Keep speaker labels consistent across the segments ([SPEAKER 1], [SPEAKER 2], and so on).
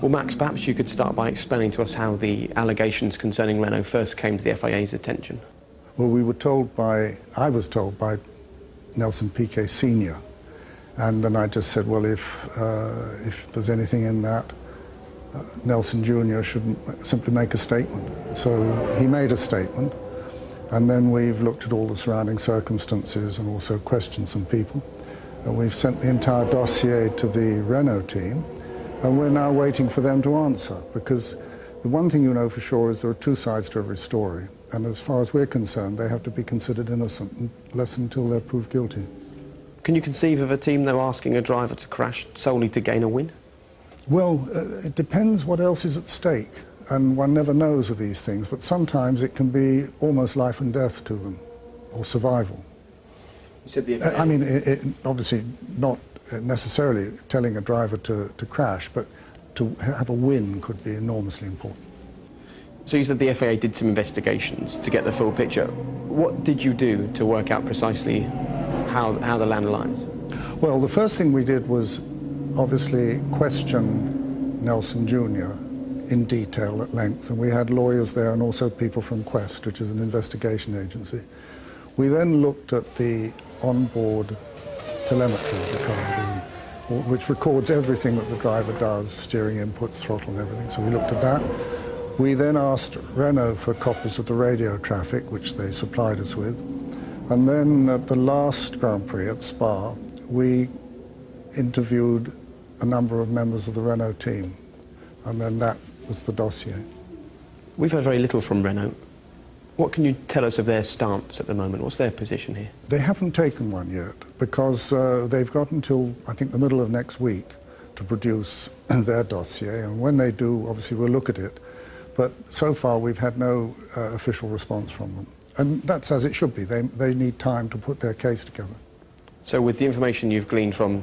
[SPEAKER 1] Well, Max, perhaps you could start by explaining to us how the allegations concerning Renault first came to the FIA's attention.
[SPEAKER 2] Well, I was told by Nelson Piquet Sr., and then I just said, well, if there's anything in that, Nelson Jr. should simply make a statement. So he made a statement, and then we've looked at all the surrounding circumstances and also questioned some people. And we've sent the entire dossier to the Renault team, and we're now waiting for them to answer, because the one thing you know for sure is there are two sides to every story, and as far as we're concerned, they have to be considered innocent unless until they're proved guilty.
[SPEAKER 1] Can you conceive of a team, though, asking a driver to crash solely to gain a win?
[SPEAKER 2] Well, it depends what else is at stake, and one never knows of these things, but sometimes it can be almost life and death to them, or survival.
[SPEAKER 1] You said the
[SPEAKER 2] I mean, obviously not necessarily telling a driver to crash, but to have a win could be enormously important.
[SPEAKER 1] So you said the FIA did some investigations to get the full picture. What did you do to work out precisely how the land lies?
[SPEAKER 2] Well, the first thing we did was obviously question Nelson Jr. in detail at length, and we had lawyers there and also people from Quest, which is an investigation agency. We then looked at the onboard telemetry of the car, which records everything that the driver does, steering inputs, throttle and everything. So we looked at that. We then asked Renault for copies of the radio traffic, which they supplied us with. And then at the last Grand Prix at Spa, we interviewed a number of members of the Renault team. And then that was the dossier.
[SPEAKER 1] We've heard very little from Renault. What can you tell us of their stance at the moment? What's their position here?
[SPEAKER 2] They haven't taken one yet, because they've got until, I think, the middle of next week to produce their dossier. And when they do, obviously we'll look at it. But so far we've had no official response from them. And that's as it should be. They need time to put their case together.
[SPEAKER 1] So with the information you've gleaned from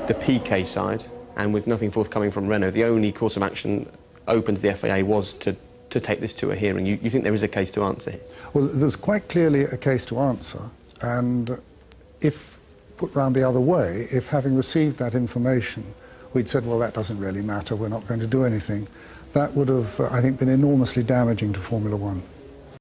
[SPEAKER 1] the PK side, and with nothing forthcoming from Renault, the only course of action open to the FIA was to take this to a hearing. You think there is a case to answer here?
[SPEAKER 2] Well, there's quite clearly a case to answer, and if put round the other way, if having received that information, we'd said, well, that doesn't really matter, we're not going to do anything, that would have, I think, been enormously damaging to Formula One.